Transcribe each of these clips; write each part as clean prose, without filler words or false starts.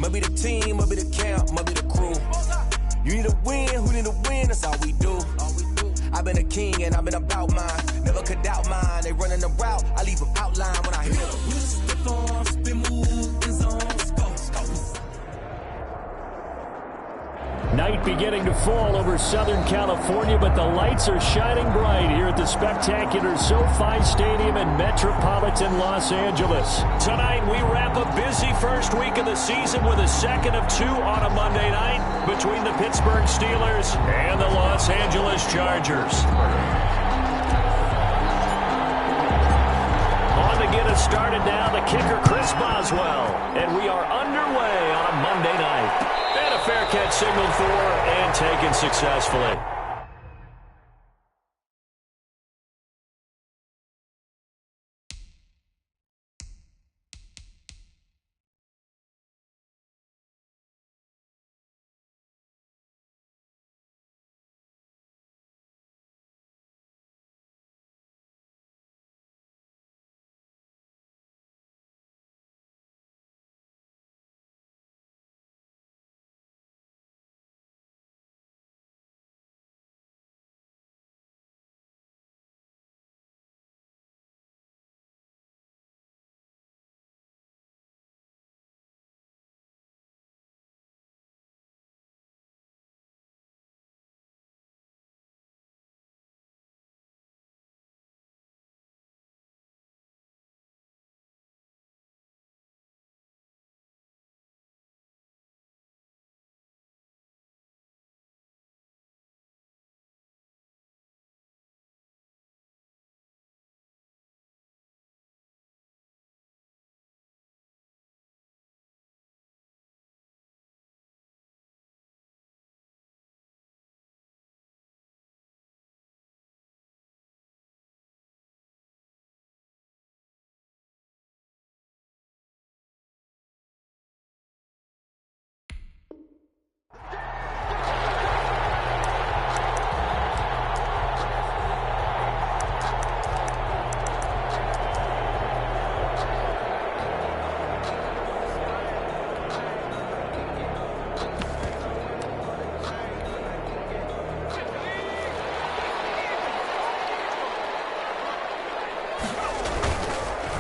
Might be the team, might be the camp, might be the crew. You need a win, who need a win, that's all we do. I've been a king and I've been about mine. Never could doubt mine, they running the route, I leave them outline when I hit them. We just step on, spin, move, in zones, go. Night beginning to fall over Southern California, but the lights are shining bright here at the spectacular SoFi Stadium in metropolitan Los Angeles. Tonight, we wrap a busy first week of the season with a second of two on a Monday night between the Pittsburgh Steelers and the Los Angeles Chargers. On to get us started now, the kicker, Chris Boswell. And we are underway on a Monday night. And a fair catch signaled for and taken successfully.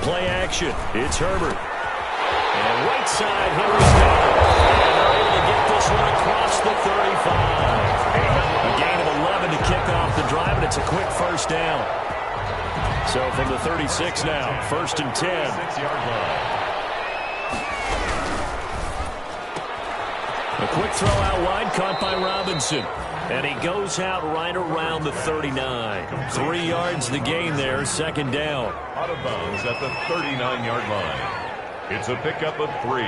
Play action. It's Herbert. And right side, Henry's got it. And they're able to get this one across the 35. A gain of 11 to kick off the drive, and it's a quick first down. So from the 36 now, 1st and 10. 6-yard line. A quick throw out wide, caught by Robinson. And he goes out right around the 39. 3 yards the gain there, 2nd down. Out of bounds at the 39-yard line. It's a pickup of 3.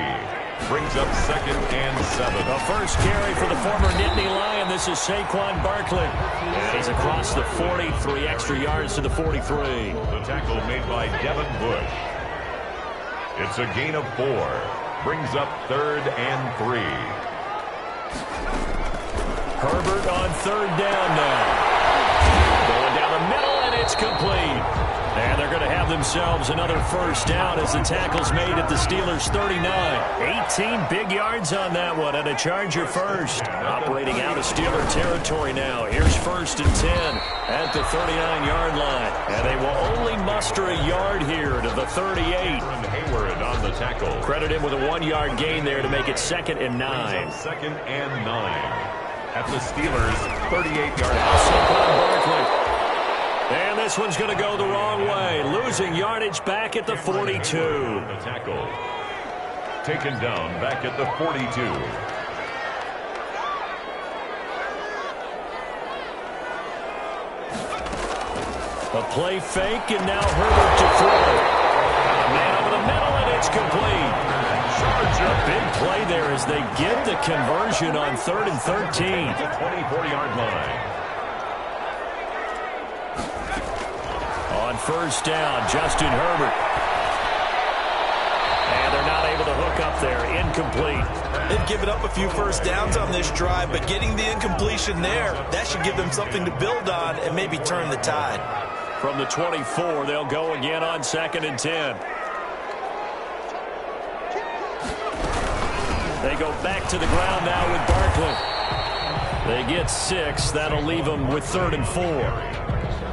Brings up 2nd and 7. The first carry for the former Nittany Lion. This is Saquon Barkley. And he's across the 40, 3 extra yards to the 43. The tackle made by Devin Bush. It's a gain of 4. Brings up 3rd and 3. Herbert on 3rd down now. Going down the middle, and it's complete. And they're going to have themselves another first down as the tackle's made at the Steelers' 39. 18 big yards on that one, and a Charger first. Operating out of Steeler territory now. Here's 1st and 10 at the 39-yard line. And they will only muster a yard here to the 38. Hayward on the tackle. Credit him with a 1-yard gain there to make it 2nd and 9. 2nd and 9. At the Steelers' 38-yard line. And this one's going to go the wrong way. Losing yardage back at the 42. The tackle. Taken down back at the 42. A play fake, and now Herbert to throw. Man over the middle, and it's complete. A big play there as they get the conversion on 3rd and 13. 24-yard line. On 1st down, Justin Herbert. And they're not able to hook up there. Incomplete. They've given up a few first downs on this drive, but getting the incompletion there, that should give them something to build on and maybe turn the tide. From the 24, they'll go again on 2nd and 10. They go back to the ground now with Barkley. They get 6. That'll leave them with 3rd and 4.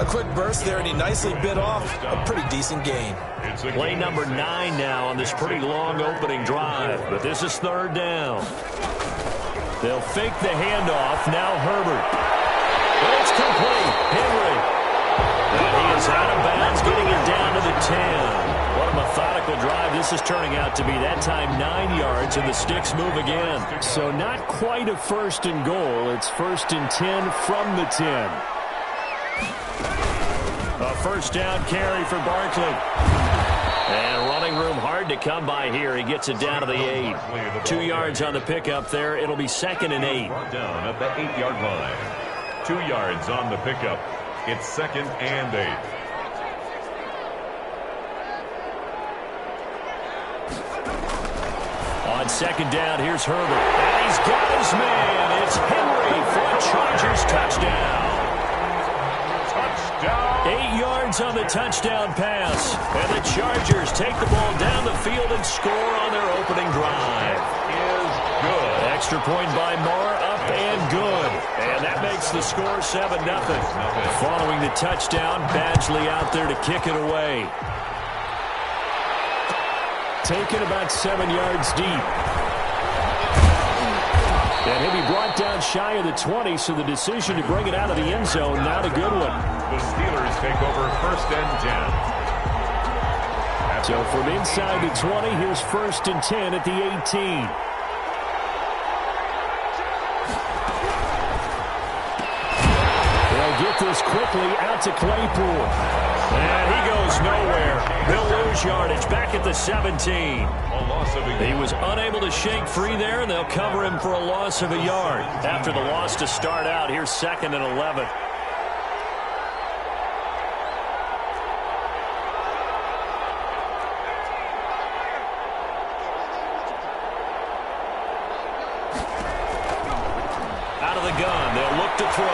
A quick burst there, and he nicely bit off a pretty decent gain. Play number 9 now on this pretty long opening drive, but this is 3rd down. They'll fake the handoff. Now Herbert. It's complete. Henry. And he is out of bounds, getting it down to the 10. What a methodical drive this is turning out to be. That time 9 yards, and the sticks move again. So not quite a 1st and goal. It's 1st and 10 from the 10. A 1st down carry for Barkley. And running room hard to come by here. He gets it down to the 8. 2 yards on the pickup there. It'll be 2nd and 8. Down at the 8-yard line. 2 yards on the pickup. It's 2nd and 8. On 2nd down, here's Herbert. And he's got his man. It's Henry for a Chargers touchdown. Touchdown. 8 yards on the touchdown pass. And the Chargers take the ball down the field and score on their opening drive. Is good. Extra point by Moore, up and good. And that makes the score 7-0. Following the touchdown, Badgley out there to kick it away. Taken about 7 yards deep. And he'll be brought down shy of the 20, so the decision to bring it out of the end zone, not a good one. The Steelers take over 1st and 10. So from inside the 20, here's 1st and 10 at the 18. They'll get this quickly out to Claypool. And he goes nowhere. They'll lose yardage back at the 17. He was unable to shake free there, and they'll cover him for a loss of a yard. After the loss to start out, here's 2nd and 11. Out of the gun, they'll look to throw.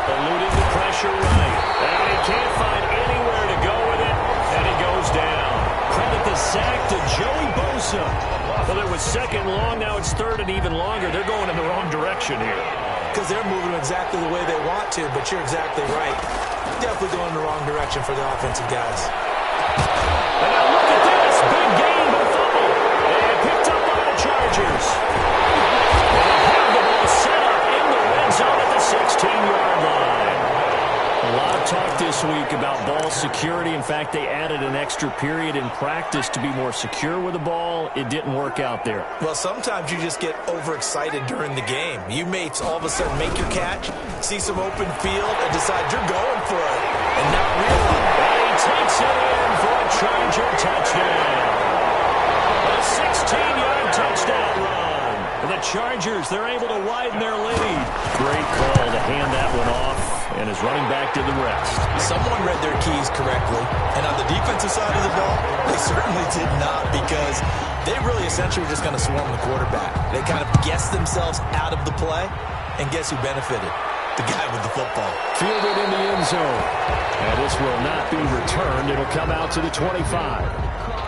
Eluding the pressure right. And he can't find anywhere to go with it, and he goes down. Credit the sack to Joey Bosa. Well, it was 2nd long, now it's 3rd and even longer. They're going in the wrong direction here. Because they're moving exactly the way they want to, but you're exactly right. Definitely going in the wrong direction for the offensive guys. And now look at this. Big gain, but fumble. And picked up by the Chargers. And they have the ball set up in the red zone at the 16-yard line. A lot of talk this week about ball security. In fact, they added an extra period in practice to be more secure with the ball. It didn't work out there. Well, sometimes you just get overexcited during the game. You may all of a sudden make your catch, see some open field, and decide you're going for it, and not realize. And he takes it in for a Charger touchdown. A 16-yard touchdown run. And the Chargers, they're able to widen their lead. Great call to hand that one off. And is running back to the rest. Someone read their keys correctly. And on the defensive side of the ball, they certainly did not, because they really essentially were just going to swarm the quarterback. They kind of guessed themselves out of the play. And guess who benefited? The guy with the football. Fielded in the end zone. And this will not be returned. It'll come out to the 25.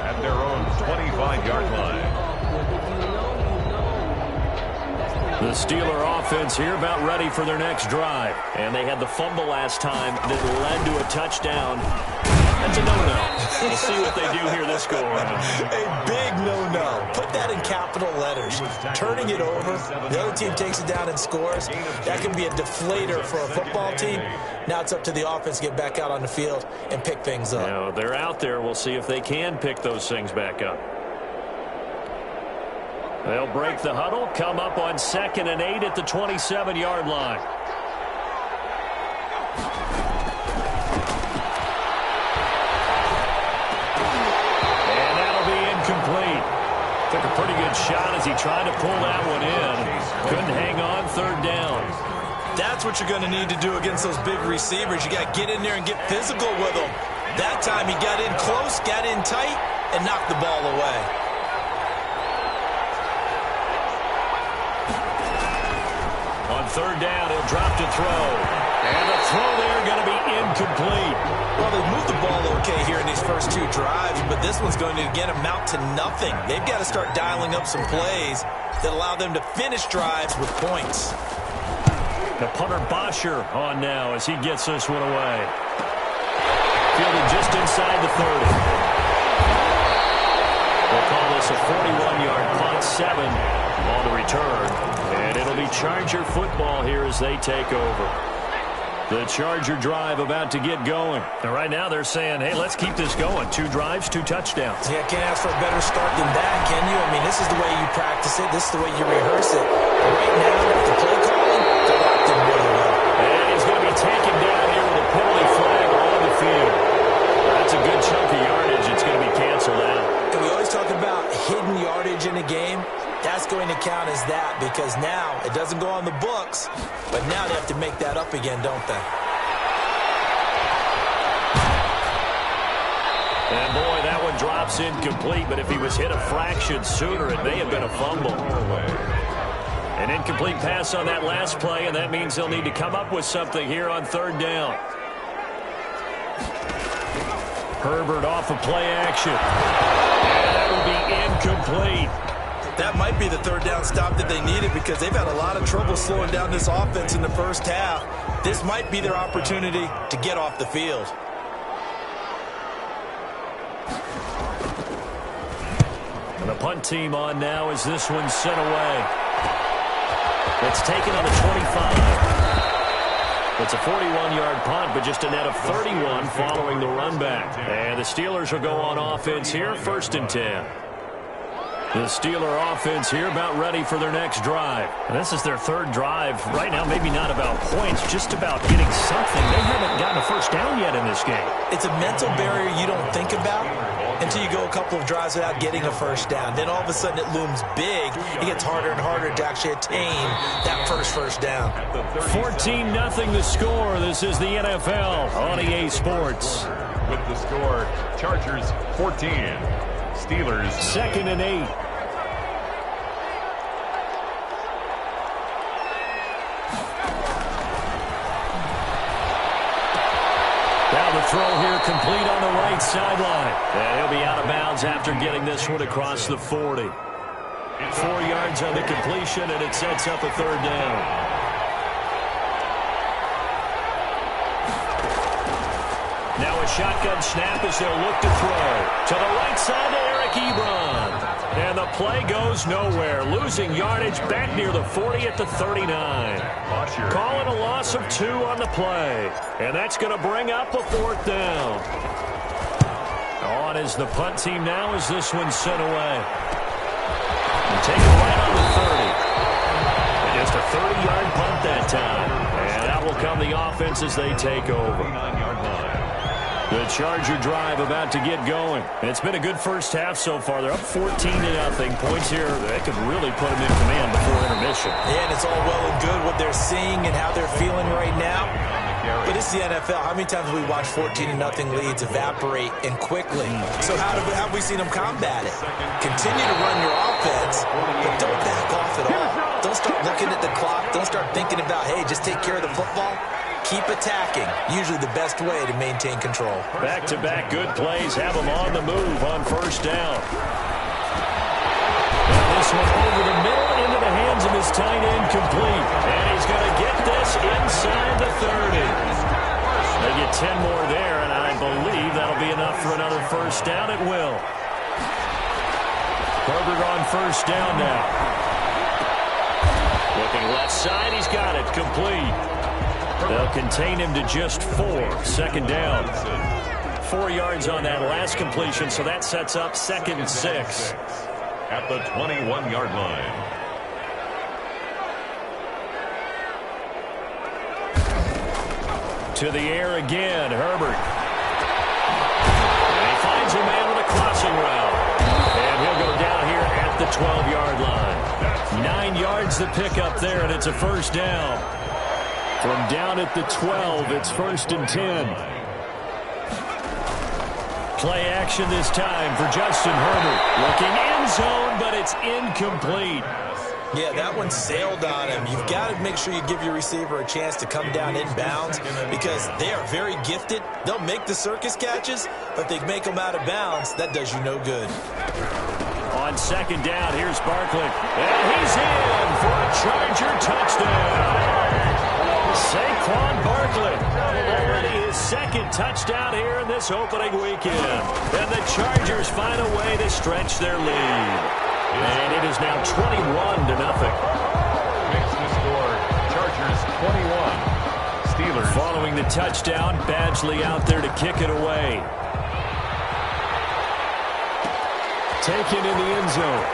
At their own 25-yard line. The Steeler offense here about ready for their next drive. And they had the fumble last time that led to a touchdown. That's a no-no. We'll see what they do here this go-around. A big no-no. Put that in capital letters. Turning it over, the other team takes it down and scores. That can be a deflator for a football team. Now it's up to the offense to get back out on the field and pick things up. Now, they're out there. We'll see if they can pick those things back up. They'll break the huddle, come up on 2nd and 8 at the 27-yard line. And that'll be incomplete. Took a pretty good shot as he tried to pull that one in. Couldn't hang on, 3rd down. That's what you're going to need to do against those big receivers. You got to get in there and get physical with them. That time he got in close, got in tight, and knocked the ball away. On 3rd down, he'll drop to throw. And the throw there going to be incomplete. Well, they've moved the ball okay here in these first two drives, but this one's going to, again, amount to nothing. They've got to start dialing up some plays that allow them to finish drives with points. The punter Bosher on now as he gets this one away. Fielded just inside the 30. We'll call this a 41-yard punt, 7 on the return. And it'll be Charger football here as they take over. The Charger drive about to get going. And right now they're saying, hey, let's keep this going. 2 drives, 2 touchdowns. Yeah, can't ask for a better start than that, can you? I mean, this is the way you practice it. This is the way you rehearse it. But right now, the play calling, they're locked in really well. And he's going to be taken down here with a penalty flag on the field. That's a good chunk of yardage. It's going to be canceled out. And we always talk about hidden yardage in a game. That's going to count as that because now it doesn't go on the books, but now they have to make that up again, don't they? And boy, that one drops incomplete, but if he was hit a fraction sooner, it may have been a fumble. An incomplete pass on that last play, and that means they'll need to come up with something here on 3rd down. Herbert off of play action. And that will be incomplete. That might be the 3rd down stop that they needed because they've had a lot of trouble slowing down this offense in the first half. This might be their opportunity to get off the field. And the punt team on now as this one's sent away. It's taken on the 25. It's a 41-yard punt, but just a net of 31 following the run back. And the Steelers will go on offense here, 1st and 10. The Steeler offense here about ready for their next drive. And this is their 3rd drive. Right now, maybe not about points, just about getting something. They haven't gotten a 1st down yet in this game. It's a mental barrier you don't think about until you go a couple of drives without getting a 1st down. Then all of a sudden it looms big. It gets harder and harder to actually attain that first down. 14-0 the score. This is the NFL on EA Sports. With the score, Chargers 14, Steelers 2nd and 8. Now the throw here complete on the right sideline. And he'll be out of bounds after getting this one across the 40. 4 yards on the completion, and it sets up a 3rd down. Now a shotgun snap as they'll look to throw. To the right side to Eric Ebron. And the play goes nowhere. Losing yardage back near the 40 at the 39. Calling a loss of 2 on the play. And that's going to bring up a 4th down. On is the punt team now as this one's sent away. And taken right on the 30. And just a 30-yard punt that time. And that will come the offense as they take over. The Charger drive about to get going. It's been a good first half so far. They're up 14-0. Points here, they could really put them in command before intermission. Yeah, and it's all well and good what they're seeing and how they're feeling right now. But it's the NFL. How many times have we watched 14-0 leads evaporate and quickly? So how have we seen them combat it? Continue to run your offense, but don't back off at all. Don't start looking at the clock. Don't start thinking about, hey, just take care of the football. Keep attacking. Usually the best way to maintain control. Back-to-back good plays have them on the move on 1st down. And this one over the middle into the hands of his tight end complete. And he's going to get this inside the 30. They get 10 more there, and I believe that'll be enough for another 1st down. It will. Herbert on 1st down now. Looking left side, he's got it. Complete. They'll contain him to just 4. 2nd down. 4 yards on that last completion, so that sets up 2nd and 6. At the 21-yard line. To the air again, Herbert. And he finds a man with a crossing route. And he'll go down here at the 12-yard line. 9 yards to pick up there, and it's a 1st down. From down at the 12, it's 1st and 10. Play action this time for Justin Herbert. Looking end zone, but it's incomplete. Yeah, that one sailed on him. You've got to make sure you give your receiver a chance to come down inbounds because because they are very gifted. They'll make the circus catches, but they make them out of bounds. That does you no good. On second down, here's Barkley. And he's in for a Charger touchdown. Saquon Barkley, already his second touchdown here in this opening weekend. And the Chargers find a way to stretch their lead. And it is now 21-0. Makes the score, Chargers 21. Steelers. Following the touchdown, Badgley out there to kick it away. Taken in the end zone.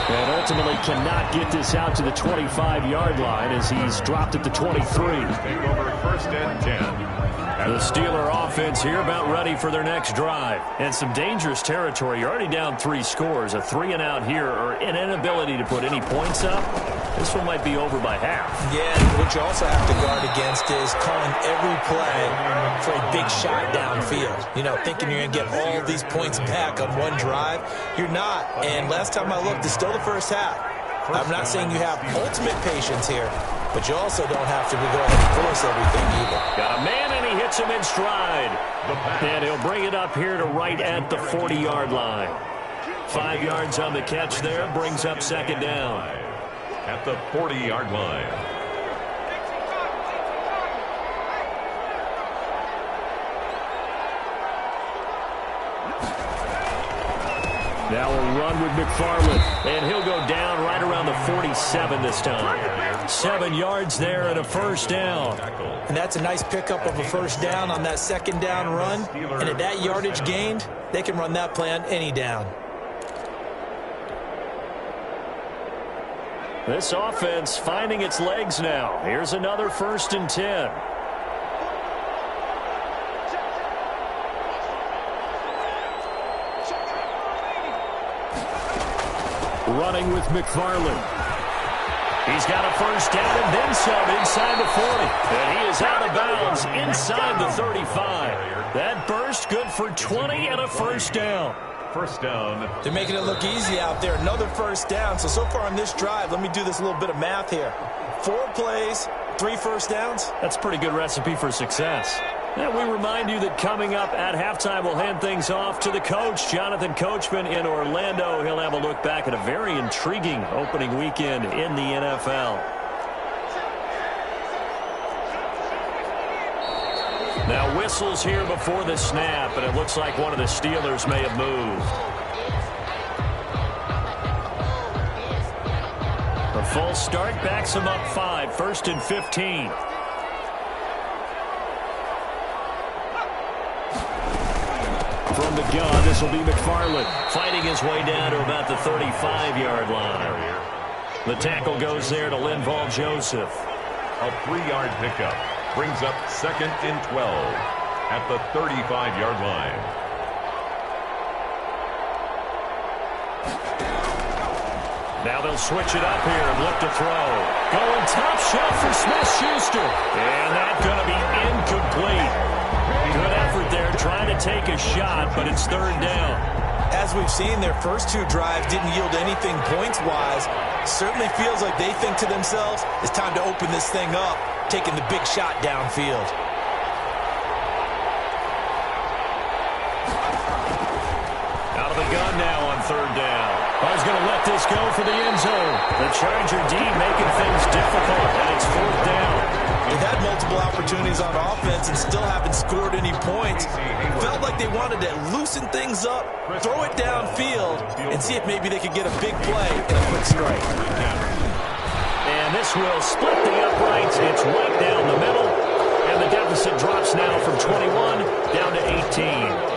And ultimately cannot get this out to the 25-yard line as he's dropped at the 23. Take over first and 10. The Steeler offense here about ready for their next drive. And some dangerous territory. You're already down 3 scores. A 3-and-out here or an inability to put any points up. This one might be over by half. Yeah, what you also have to guard against is calling every play for a big shot downfield. You know, thinking you're going to get all these points back on one drive. You're not. And last time I looked, it's still the first half. I'm not saying you have ultimate patience here, but you also don't have to go ahead and force everything either. Got a man, and he hits him in stride. And he'll bring it up here to right at the 40-yard line. 5 yards on the catch there, brings up second down. At the 40-yard line. Now a run with McFarland, and he'll go down right around the 47 this time. 7 yards there and a first down. And that's a nice pickup of a first down on that second down run. And at that yardage gained, they can run that play on any down. This offense finding its legs now. Here's another 1st and 10. Running with McFarland. He's got a first down and then some inside the 40. And he is out of bounds inside the 35. That burst good for 20 and a first down. First down. They're making it look easy out there. Another first down. So far on this drive, let me do this little bit of math here. 4 plays, 3 first downs. That's a pretty good recipe for success. And we remind you that coming up at halftime, we'll hand things off to the coach, Jonathan Coachman in Orlando. He'll have a look back at a very intriguing opening weekend in the NFL. Now whistles here before the snap, and it looks like one of the Steelers may have moved. A full start backs him up 5, 1st and 15. From the gun, this will be McFarland fighting his way down to about the 35-yard line. The tackle goes there to Linval Joseph. A 3-yard pickup brings up 2nd and 12 at the 35-yard line. Now they'll switch it up here and look to throw. Going top shelf for Smith-Schuster. And that's going to be incomplete. Good effort there trying to take a shot, but it's 3rd down. As we've seen, their first 2 drives didn't yield anything points-wise. Certainly feels like they think to themselves, it's time to open this thing up, taking the big shot downfield. Out of the gun now on 3rd down. I was going to let this go for the end zone. The Charger D making things difficult, and it's 4th down. They've had multiple opportunities on offense and still haven't scored any points. Felt like they wanted to loosen things up, throw it downfield, and see if maybe they could get a big play and a quick strike. And this will split the uprights. It's right down the middle. And the deficit drops now from 21 down to 18.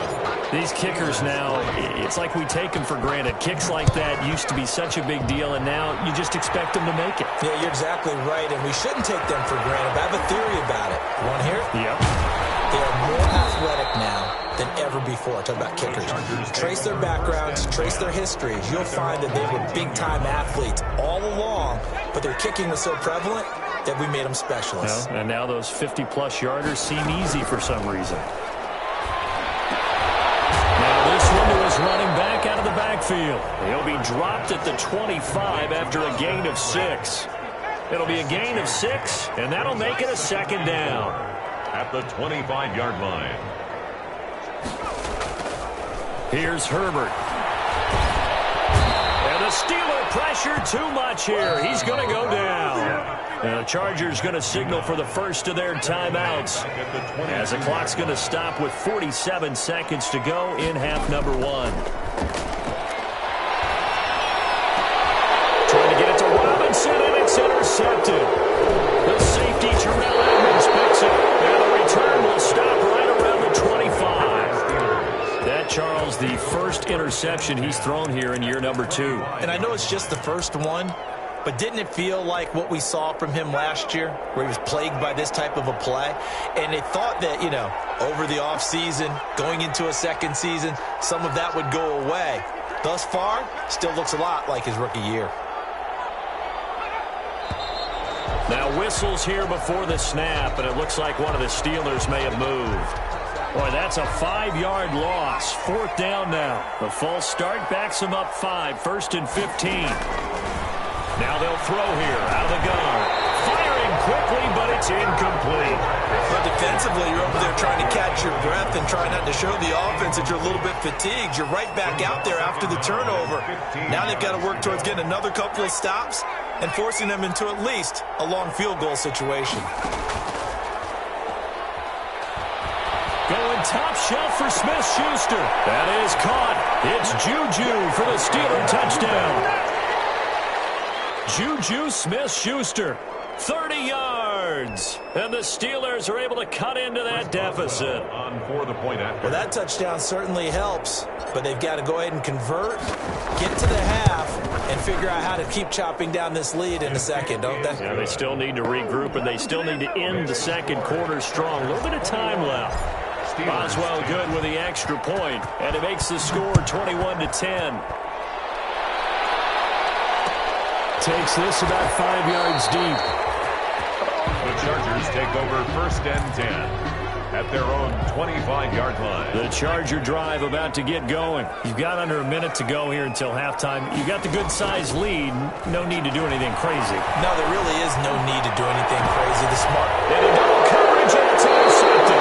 These kickers now, it's like we take them for granted. Kicks like that used to be such a big deal, and now you just expect them to make it. Yeah, you're exactly right, and we shouldn't take them for granted. But I have a theory about it. You want to hear it? Yep. They are more athletic now than ever before. Talk about kickers. Trace their backgrounds, trace their histories. You'll find that they were big-time athletes all along, but their kicking was so prevalent that we made them specialists. And now those 50-plus yarders seem easy for some reason. This one to his running back out of the backfield. He'll be dropped at the 25 after a gain of 6. It'll be a gain of 6, and that'll make it a second down. At the 25-yard line. Here's Herbert. And the Steeler pressure too much here. He's going to go down. And the Chargers going to signal for the first of their timeouts as the clock's going to stop with 47 seconds to go in half number 1. Trying to get it to Robinson, and it's intercepted. The safety, Terrell Edmonds, picks it. And the return will stop right around the 25. That, Charles, the first interception he's thrown here in year number 2. And I know it's just the first one, but didn't it feel like what we saw from him last year, where he was plagued by this type of a play? And they thought that, you know, over the offseason, going into a second season, some of that would go away. Thus far, still looks a lot like his rookie year. Now whistles here before the snap, and it looks like one of the Steelers may have moved. Boy, that's a 5-yard loss. 4th down now. The false start backs him up 5, 1st and 15. Now they'll throw here out of the gun. Firing quickly, but it's incomplete. But defensively, you're over there trying to catch your breath and try not to show the offense that you're a little bit fatigued. You're right back out there after the turnover. Now they've got to work towards getting another couple of stops and forcing them into at least a long field goal situation. Going top shelf for Smith-Schuster. That is caught. It's Juju for the Steeler touchdown. Juju Smith-Schuster, 30 yards. And the Steelers are able to cut into that deficit. On for the point after. Well, that touchdown certainly helps, but they've got to go ahead and convert, get to the half, and figure out how to keep chopping down this lead in the second, don't they? Yeah, they still need to regroup, and they still need to end the second quarter strong. A little bit of time left. Boswell good with the extra point, and it makes the score 21-10. Takes this about 5 yards deep. The Chargers take over 1st and 10 at their own 25-yard line. The Charger drive about to get going. You've got under a minute to go here until halftime. You've got the good-sized lead. No need to do anything crazy. No, there really is no need to do anything crazy. The smart... And a double coverage, and it's intercepted.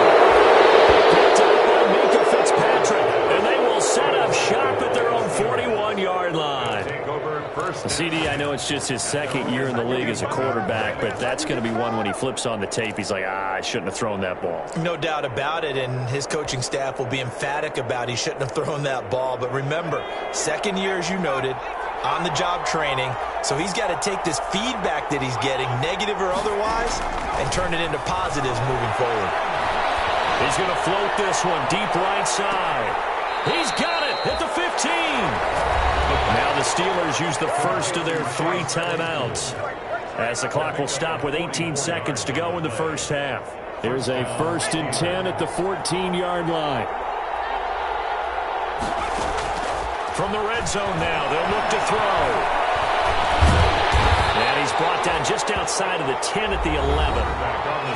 Picked up by Mika Fitzpatrick, and they will set up shop at their own 41-yard line. Take over 1st. CD, I know it's just his 2nd year in the league as a quarterback, but that's going to be one when he flips on the tape. He's like, I shouldn't have thrown that ball. No doubt about it, and his coaching staff will be emphatic about he shouldn't have thrown that ball. But remember, 2nd year, as you noted, on-the-job training, so he's got to take this feedback that he's getting, negative or otherwise, and turn it into positives moving forward. He's going to float this one deep right side. He's got it at the 15. Now the Steelers use the first of their 3 timeouts as the clock will stop with 18 seconds to go in the first half. Here's a 1st and 10 at the 14-yard line. From the red zone now, they'll look to throw. And he's brought down just outside of the 10 at the 11.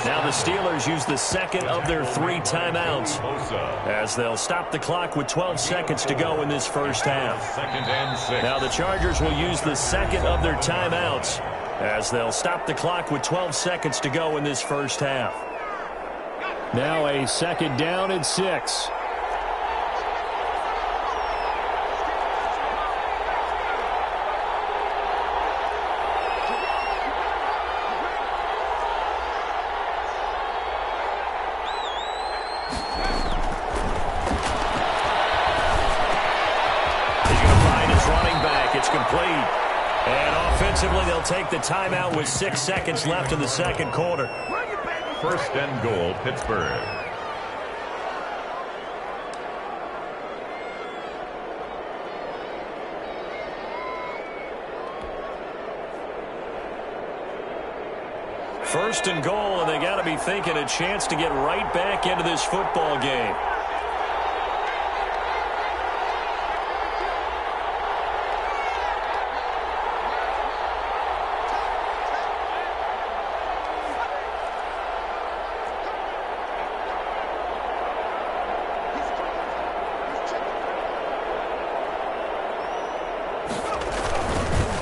Now the Steelers use the 2nd of their 3 timeouts as they'll stop the clock with 12 seconds to go in this first half. 2nd and 6. Now the Chargers will use the 2nd of their timeouts as they'll stop the clock with 12 seconds to go in this first half. Now a 2nd down and 6. Complete. And offensively, they'll take the timeout with 6 seconds left in the second quarter. 1st and goal, Pittsburgh. First and goal, and they got to be thinking a chance to get right back into this football game.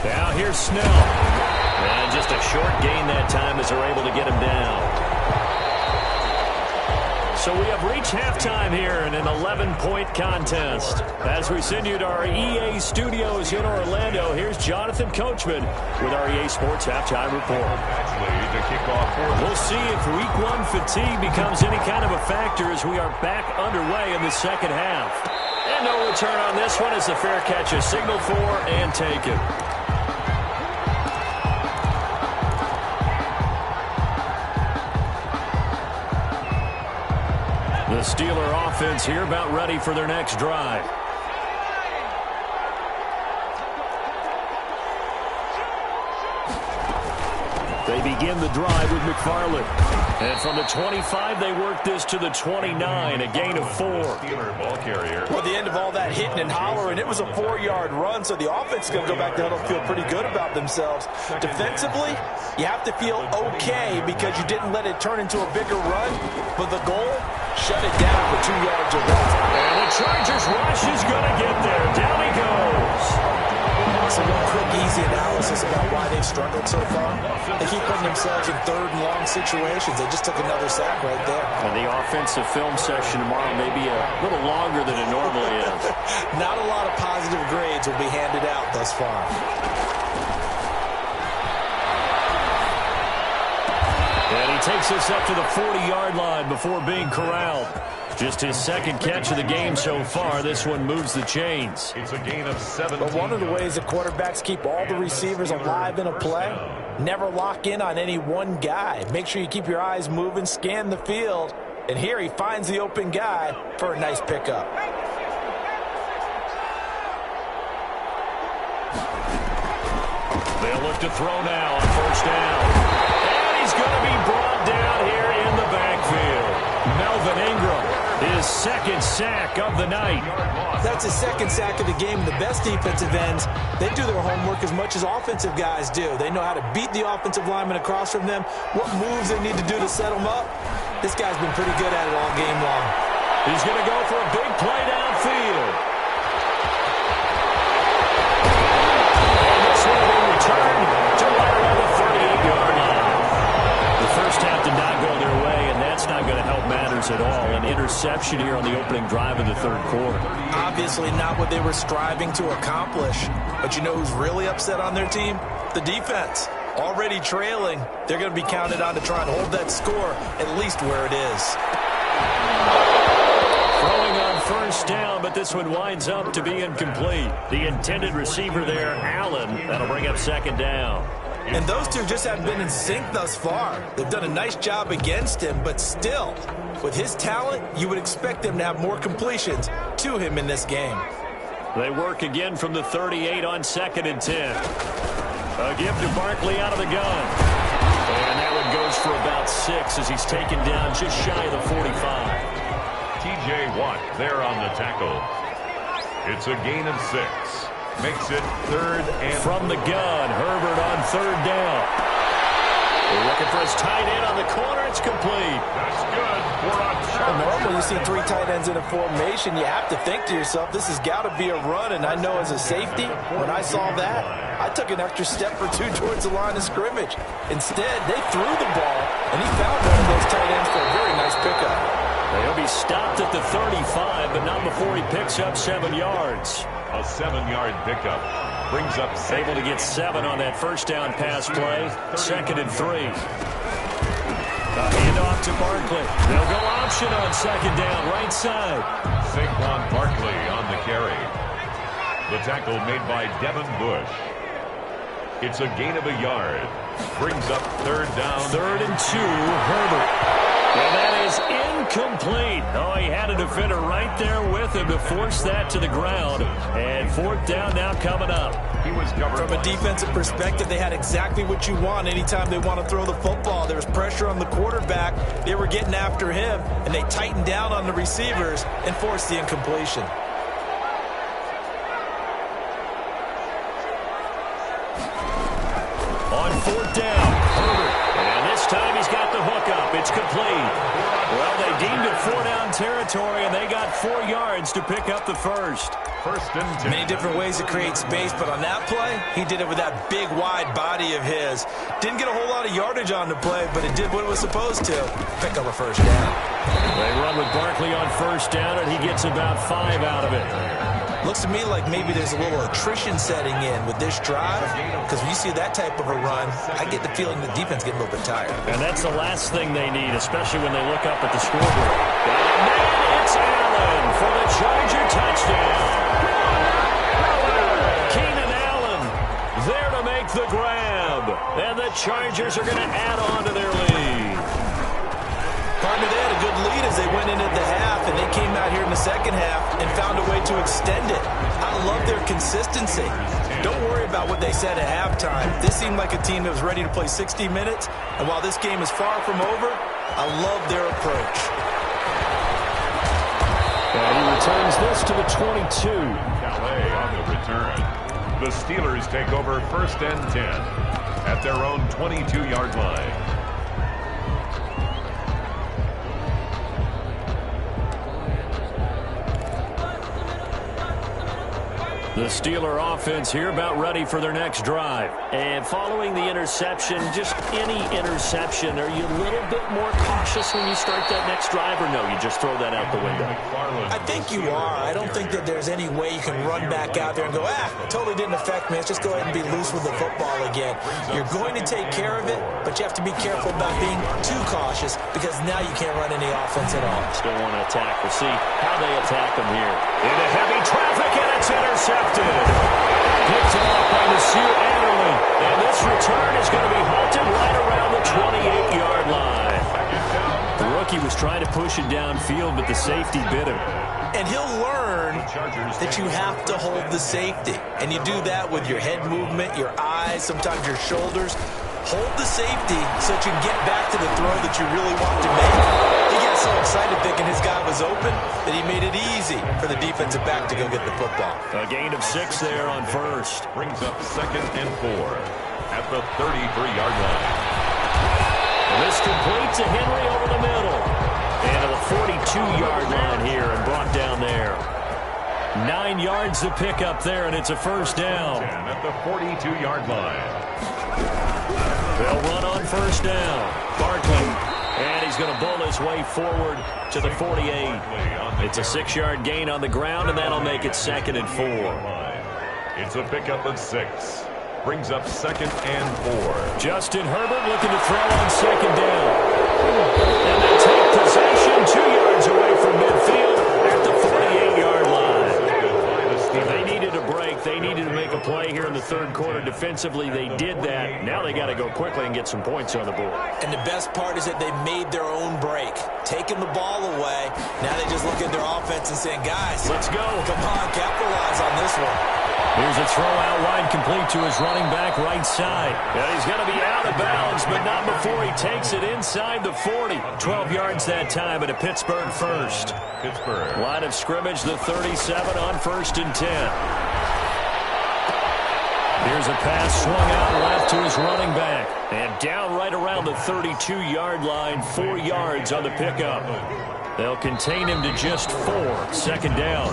Now here's Snell. And just a short gain that time as they're able to get him down. So we have reached halftime here in an 11-point contest. As we send you to our EA studios in Orlando, here's Jonathan Coachman with our EA Sports Halftime Report. We'll see if Week 1 fatigue becomes any kind of a factor as we are back underway in the second half. And no return on this one as the fair catch is signaled for and taken. The Steeler offense here about ready for their next drive. They begin the drive with McFarland. And from the 25, they work this to the 29, a gain of 4. Steeler ball carrier. Well, the end of all that hitting and hollering, it was a 4-yard run, so the offense is going to go back to huddle, feel pretty good about themselves. Defensively, you have to feel okay because you didn't let it turn into a bigger run, but the goal, shut it down for 2 yards or less. And the Chargers rush is going to get there. Down he goes. So one quick, easy analysis about why they've struggled so far. They keep putting themselves in third and long situations. They just took another sack right there. And the offensive film session tomorrow may be a little longer than it normally is. Not a lot of positive grades will be handed out thus far. And he takes us up to the 40-yard line before being corralled. Just his second catch of the game so far. This one moves the chains. It's a gain of 17. But one of the ways that quarterbacks keep all the receivers alive in a play, never lock in on any one guy. Make sure you keep your eyes moving, scan the field. And here he finds the open guy for a nice pickup. They'll look to throw now on first down. And he's going to be brought down here in the backfield. Melvin Ingram, his second sack of the night. That's his second sack of the game. The best defensive ends, they do their homework as much as offensive guys do. They know how to beat the offensive lineman across from them, what moves they need to do to set them up. This guy's been pretty good at it all game long. He's going to go for a big play downfield. And this one will be returned to right around the 38-yard line. The first half did not go their way, and that's not going to help matters at all. An interception here on the opening drive of the third quarter. Obviously not what they were striving to accomplish. But you know who's really upset on their team? The defense. Already trailing, they're going to be counted on to try and hold that score at least where it is. Throwing on first down, but this one winds up to be incomplete. The intended receiver there, Allen, that'll bring up second down. And those two just haven't been in sync thus far. They've done a nice job against him, but still, with his talent, you would expect them to have more completions to him in this game. They work again from the 38 on 2nd and 10. A give to Barkley out of the gun. And that one goes for about 6 as he's taken down just shy of the 45. T.J. Watt there on the tackle. It's a gain of 6. Makes it 3rd and from the gun, Herbert on 3rd down. They're looking for his tight end on the corner. It's complete. That's good. Normally you see 3 tight ends in a formation, you have to think to yourself, this has got to be a run. And I know as a safety, when I saw that, I took an extra step or 2 towards the line of scrimmage. Instead, they threw the ball, and he found one of those tight ends for a very nice pickup. He'll be stopped at the 35, but not before he picks up 7 yards. A 7-yard pickup. Brings up able to get 7 on that first down pass play. 2nd and 3. A handoff to Barkley. They'll go option on 2nd down, right side. Saquon Barkley on the carry. The tackle made by Devin Bush. It's a gain of a yard. Brings up 3rd down. 3rd and 2, Herbert. And that is incomplete. Oh, he had a defender right there with him to force that to the ground. And 4th down now coming up. He was covered. From a defensive perspective, they had exactly what you want anytime they want to throw the football. There was pressure on the quarterback. They were getting after him, and they tightened down on the receivers and forced the incompletion. On 4th down, Herbert. And this time he's got the hook up. It's complete. Well, they deemed it 4 down territory, and they got 4 yards to pick up the first. First and 10. Many different ways to create space, but on that play, he did it with that big, wide body of his. Didn't get a whole lot of yardage on the play, but it did what it was supposed to. Pick up a first down. They run with Barkley on first down, and he gets about 5 out of it. Looks to me like maybe there's a little attrition setting in with this drive, because when you see that type of a run, I get the feeling the defense getting a little bit tired. And that's the last thing they need, especially when they look up at the scoreboard. And it's Allen for the Charger touchdown. Keenan Allen there to make the grab. And the Chargers are going to add on to their lead. Partner, they had a good lead as they went into the half, and they came out here in the second half and found a way to extend it. I love their consistency. Don't worry about what they said at halftime. This seemed like a team that was ready to play 60 minutes, and while this game is far from over, I love their approach. And he returns this to the 22. Calais on the return. The Steelers take over first and 10 at their own 22-yard line. The Steeler offense here about ready for their next drive. And following the interception, just any interception, are you a little bit more cautious when you start that next drive, or no, you just throw that out the window? I think you are. I don't think that there's any way you can run back out there and go, totally didn't affect me. Let's just go ahead and be loose with the football again. You're going to take care of it, but you have to be careful about being too cautious, because now you can't run any offense at all. Still want to attack. We'll see how they attack them here. Into heavy traffic, and it's intercepted. Picked off by Nasir Adderley. And this return is going to be halted right around the 28-yard line. The rookie was trying to push it downfield, but the safety bit him. And he'll learn that you have to hold the safety. And you do that with your head movement, your eyes, sometimes your shoulders. Hold the safety so that you can get back to the throw that you really want to make. He got so excited thinking his guy was open that he made it easy for the defensive back to go get the football. A gain of 6 there on first. Brings up second and 4 at the 33-yard line. And this complete to Henry over the middle. And to the 42-yard line here and brought down there. 9 yards to pick up there, and it's a first down. At the 42-yard line. They'll run on first down. Barkley. And he's going to bull his way forward to the 48. It's a 6-yard gain on the ground, and that'll make it second and 4. It's a pickup of 6. Brings up second and 4. Justin Herbert looking to throw on second down. And they take possession 2 yards away from midfield at the 48-yard line. They needed a break. They needed to make a play here in the third quarter. Defensively, they did that. Now they got to go quickly and get some points on the board. And the best part is that they made their own break. Taking the ball away. Now they just look at their offense and saying, guys, let's go. Come on, capitalize on this one. Here's a throw out wide, complete to his running back right side. And he's going to be out of bounds, but not before he takes it inside the 40. 12 yards that time at a Pittsburgh first. Pittsburgh. Line of scrimmage, the 37 on first and 10. Here's a pass swung out left to his running back. And down right around the 32-yard line, 4 yards on the pickup. They'll contain him to just 4. Second down.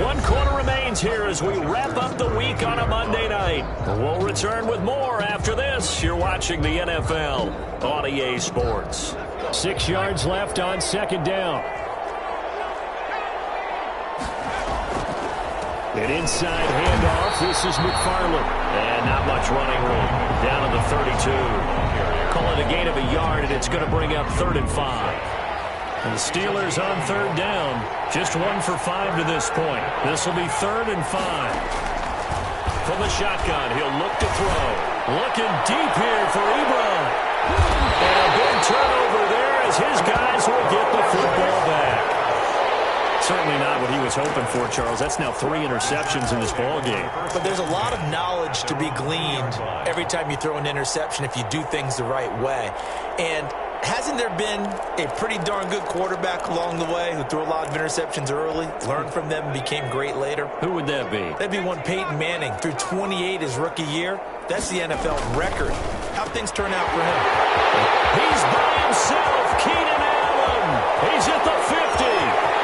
1 quarter remains here as we wrap up the week on a Monday night. We'll return with more after this. You're watching the NFL on EA Sports. 6 yards left on second down. An inside handoff. This is McFarland. And not much running room. Down to the 32. Call it a gain of a yard, and it's going to bring up 3rd and 5. And the Steelers on third down. Just 1 for 5 to this point. This will be 3rd and 5. From the shotgun, he'll look to throw. Looking deep here for Ebron. And a big turnover there as his guys will get the football back. Certainly not what he was hoping for, Charles. That's now 3 interceptions in this ball game. But there's a lot of knowledge to be gleaned every time you throw an interception if you do things the right way. And hasn't there been a pretty darn good quarterback along the way who threw a lot of interceptions early, learned from them, and became great later? Who would that be? That'd be one Peyton Manning. Threw 28 his rookie year. That's the NFL record. How'd things turn out for him? He's by himself, Keenan Allen. He's at the 50.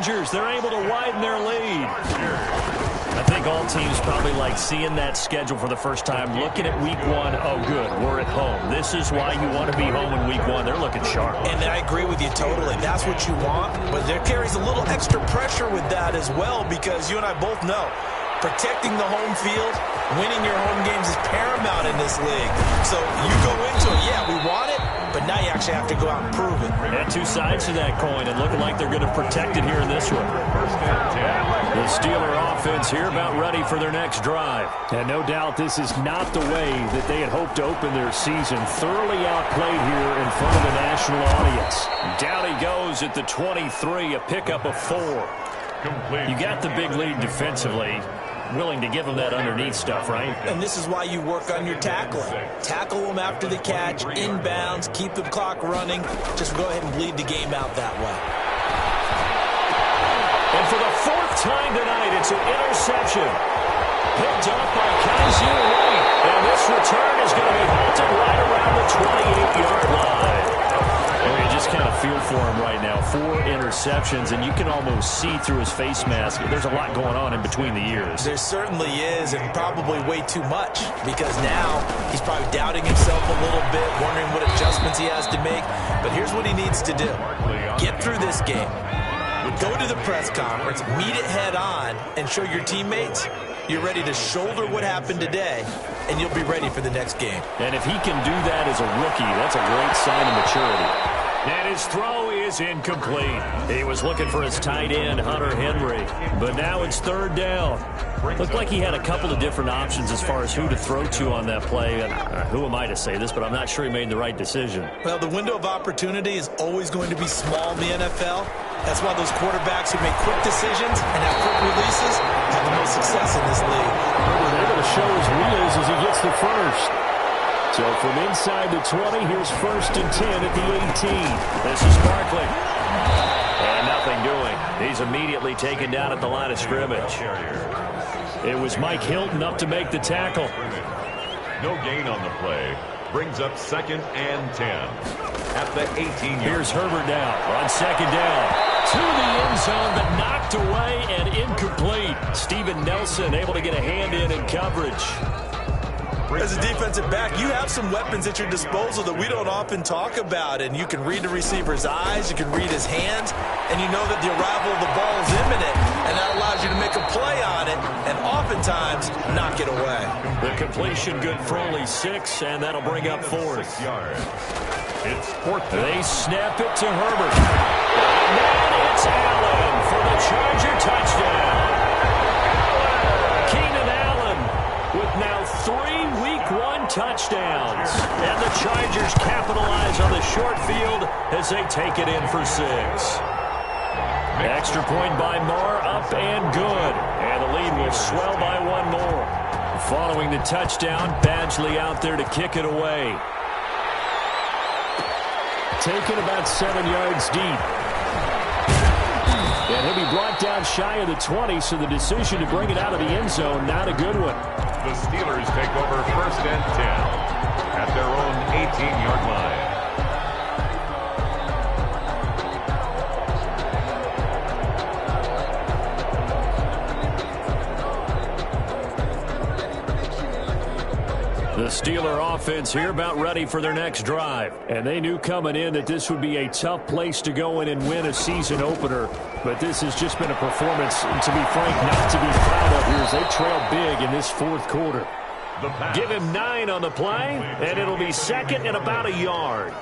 Chargers, they're able to widen their lead. I think all teams probably like seeing that schedule for the first time, looking at week one. Oh, good, we're at home. This is why you want to be home in week one. They're looking sharp. And I agree with you totally. That's what you want, but there carries a little extra pressure with that as well, because you and I both know protecting the home field, winning your home games is paramount in this league. So you go into it, yeah, we want it, but now you actually have to go out and prove it. And two sides to that coin, and looking like they're going to protect it here in this one. The Steeler offense here about ready for their next drive. And no doubt this is not the way that they had hoped to open their season. Thoroughly outplayed here in front of a national audience. Down he goes at the 23, a pickup of 4. You got the big lead defensively. Willing to give them that underneath stuff, right? And this is why you work on your tackling. Tackle them after the catch, inbounds, keep the clock running. Just go ahead and bleed the game out that way. And for the 4th time tonight, it's an interception. Picked up by Kaiser White. And this return is going to be halted right around the 28-yard line. And you just kind of feel for him right now. 4 interceptions, and you can almost see through his face mask. There's a lot going on in between the ears. There certainly is, and probably way too much, because now he's probably doubting himself a little bit, wondering what adjustments he has to make. But here's what he needs to do. Get through this game. Go to the press conference, meet it head on, and show your teammates you're ready to shoulder what happened today, and you'll be ready for the next game. And if he can do that as a rookie, that's a great sign of maturity. And his throw is incomplete. He was looking for his tight end, Hunter Henry. But now it's 3rd down. Looked like he had a couple of different options as far as who to throw to on that play. And who am I to say this, but I'm not sure he made the right decision. Well, the window of opportunity is always going to be small in the NFL. That's why those quarterbacks who make quick decisions and have quick releases have the most success in this league. He's able to show his wheels as he gets the first. So from inside the 20, here's 1st and 10 at the 18. This is Barkley. And nothing doing. He's immediately taken down at the line of scrimmage. It was Mike Hilton up to make the tackle. No gain on the play. Brings up 2nd and 10 at the 18-yard. Here's Herbert now on 2nd down. To the end zone, but knocked away and incomplete. Steven Nelson able to get a hand in coverage. As a defensive back, you have some weapons at your disposal that we don't often talk about, and you can read the receiver's eyes, you can read his hands, and you know that the arrival of the ball is imminent, and that allows you to make a play on it, and oftentimes knock it away. The completion good for only 6, and that'll bring up 4th. It's 4th. They snap it to Herbert. And then it's Allen for the Charger touchdown. Keenan Allen with now 3 Week 1 touchdowns. And the Chargers capitalize on the short field as they take it in for 6. Extra point by Marr, up and good. And the lead will swell by 1 more. Following the touchdown, Badgley out there to kick it away. Taken about 7 yards deep. And he'll be brought down shy of the 20, so the decision to bring it out of the end zone, not a good one. The Steelers take over 1st and 10 at their own 18-yard line. The Steeler offense here about ready for their next drive. And they knew coming in that this would be a tough place to go in and win a season opener. But this has just been a performance, to be frank, not to be proud of here as they trail big in this 4th quarter. Give him 9 on the play, and it'll be 2nd and about a yard.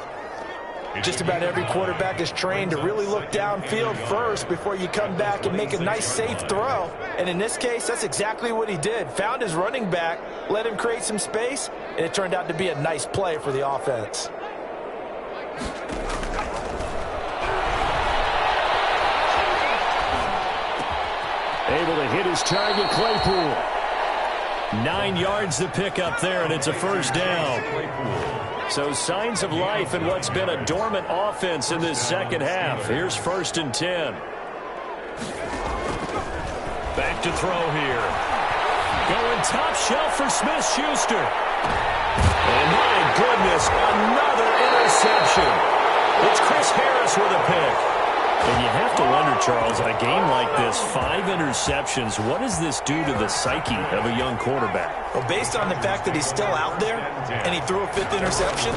Just about every quarterback is trained to really look downfield first before you come back and make a nice, safe throw. And in this case, that's exactly what he did. Found his running back, let him create some space, and it turned out to be a nice play for the offense. Able to hit his target, Claypool. 9 yards to pick up there, and it's a 1st down. So signs of life in what's been a dormant offense in this 2nd half. Here's 1st and 10. Back to throw here. Going top shelf for Smith-Schuster. And my goodness, another interception. It's Chris Harris with a pick. And you have to wonder, Charles, in a game like this, 5 interceptions, what does this do to the psyche of a young quarterback? Well, based on the fact that he's still out there and he threw a 5th interception,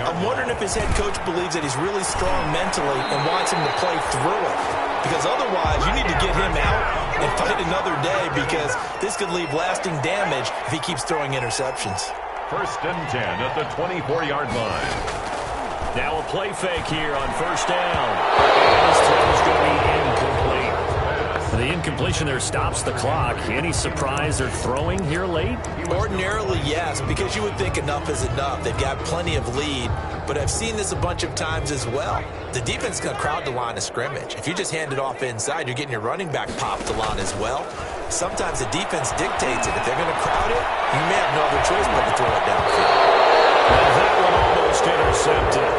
I'm wondering if his head coach believes that he's really strong mentally and wants him to play through it. Because otherwise, you need to get him out and fight another day, because this could leave lasting damage if he keeps throwing interceptions. 1st and 10 at the 24-yard line. Now a play fake here on 1st down. And his throw is going to be incomplete. The incompletion there stops the clock. Any surprise they're throwing here late? Ordinarily, yes, because you would think enough is enough. They've got plenty of lead, but I've seen this a bunch of times as well. The defense is going to crowd the line of scrimmage. If you just hand it off inside, you're getting your running back popped a lot as well. Sometimes the defense dictates it. If they're going to crowd it, you may have no other choice but to throw it downfield. And that one almost intercepted.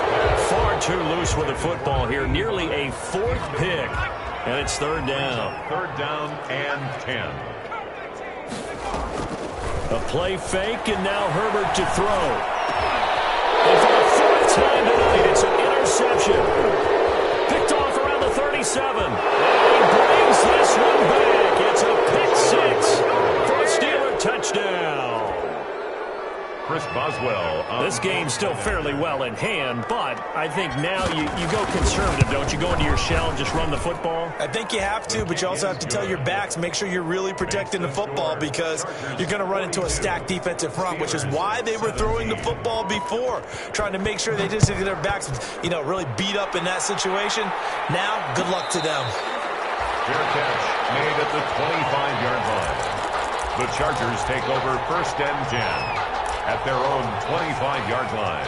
Far too loose with the football here. Nearly a 4th pick. And it's 3rd down. 3rd down and 10. A play fake, and now Herbert to throw. And for the 4th time tonight, it's an interception. Picked off around the 37. And he brings this one back. It's a pick 6 for a Steeler touchdown. Chris Boswell. This game's still fairly well in hand, but I think now you go conservative, don't you? Go into your shell and just run the football? I think you have to, but you also have to tell your backs, make sure you're really protecting the football, because you're going to run into a stacked defensive front, which is why they were throwing the football before, trying to make sure they just get their backs, really beat up in that situation. Now, good luck to them. Fair catch made at the 25-yard line. The Chargers take over 1st and 10. At their own 25-yard line.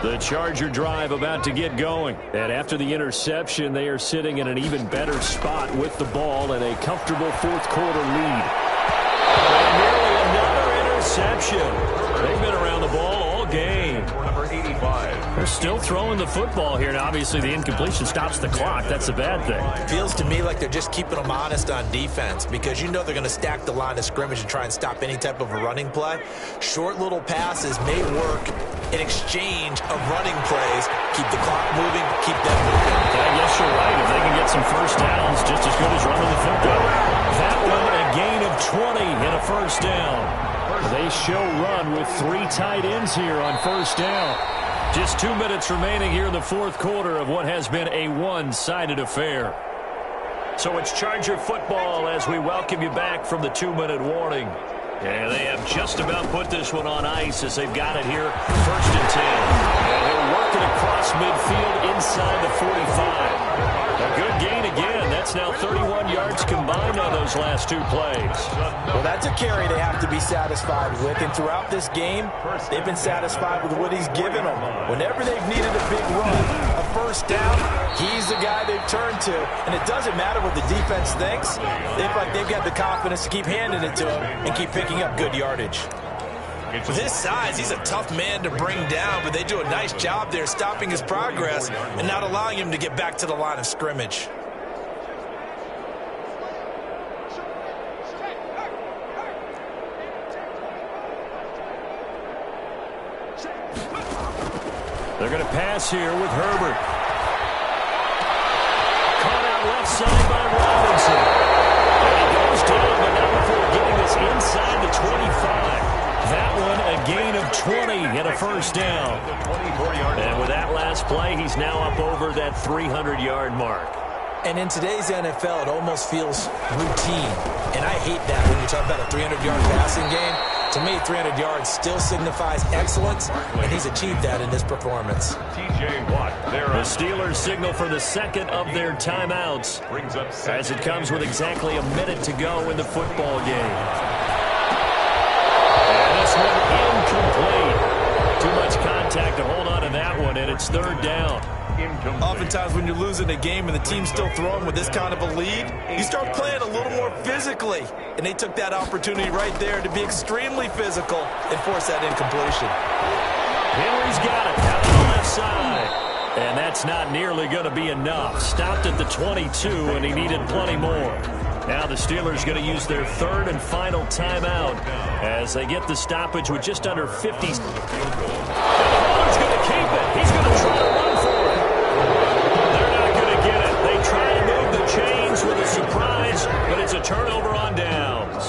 The Charger drive about to get going. And after the interception, they are sitting in an even better spot with the ball and a comfortable 4th quarter lead. And nearly another interception. They've been around the ball all game. Number 85. They're still throwing the football here. Now, obviously, the incompletion stops the clock. That's a bad thing. Feels to me like they're just keeping them honest on defense, because they're going to stack the line of scrimmage and try and stop any type of a running play. Short little passes may work in exchange of running plays. Keep the clock moving, keep them moving. I guess you're right. If they can get some 1st downs, just as good as running the football. That one, a gain of 20 and a 1st down. They show run with 3 tight ends here on 1st down. Just 2 minutes remaining here in the 4th quarter of what has been a one-sided affair. So it's Charger football as we welcome you back from the 2-minute warning. Yeah, they have just about put this one on ice as they've got it here, 1st and 10. And they're working across midfield inside the 45. A good gain again. That's now 31 yards combined on those last 2 plays. Well, that's a carry they have to be satisfied with. And throughout this game, they've been satisfied with what he's given them. Whenever they've needed a big run, a 1st down, he's the guy they've turned to. And it doesn't matter what the defense thinks. They feel like they've got the confidence to keep handing it to him and keep picking up good yardage. With his size, he's a tough man to bring down, but they do a nice job there stopping his progress and not allowing him to get back to the line of scrimmage. They're going to pass here with Herbert. Caught out left side by Robinson. And he goes down, but not before getting this inside the 25. That one, a gain of 20 and a 1st down. And with that last play, he's now up over that 300-yard mark. And in today's NFL, it almost feels routine. And I hate that when you talk about a 300-yard passing game. To me, 300 yards still signifies excellence, and he's achieved that in this performance. TJ Watt there. The Steelers signal for the 2nd of their timeouts as it comes with exactly a minute to go in the football game. And this one incomplete. Too much contact to hold on to that one, and it's 3rd down. Oftentimes when you're losing a game and the team's still throwing with this kind of a lead, you start playing a little more physically. And they took that opportunity right there to be extremely physical and force that incompletion. Henry's got it out on the left side. And that's not nearly going to be enough. Stopped at the 22, and he needed plenty more. Now the Steelers going to use their third and final timeout as they get the stoppage with just under 50. And the Baller's going to keep it. He's going to try to run for it. They're not going to get it. They try to move the chains with a surprise, but it's a turnover on downs.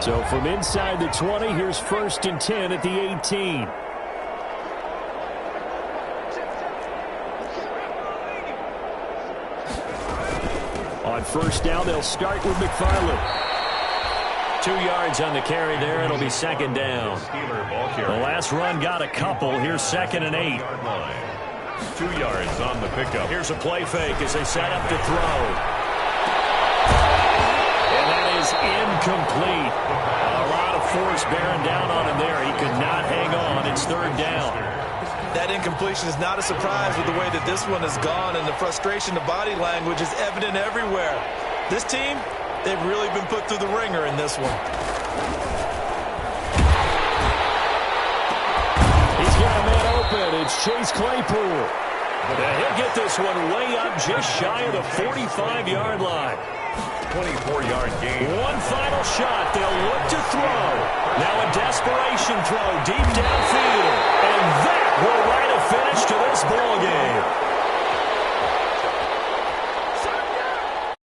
So from inside the 20, here's 1st and 10 at the 18. On 1st down, they'll start with McFarland. 2 yards on the carry there. It'll be 2nd down. The last run got a couple. Here's 2nd and 8. 2 yards on the pickup. Here's a play fake as they set up to throw. And that is incomplete. A lot of force bearing down on him there. He could not hang on. It's 3rd down. That incompletion is not a surprise with the way that this one has gone, and the frustration, the body language is evident everywhere. This team, they've really been put through the ringer in this one. He's got a man open. It's Chase Claypool. He'll get this one way up just shy of the 45-yard line. 24-yard gain. One final shot. They'll look to throw. Now a desperation throw deep downfield. And that will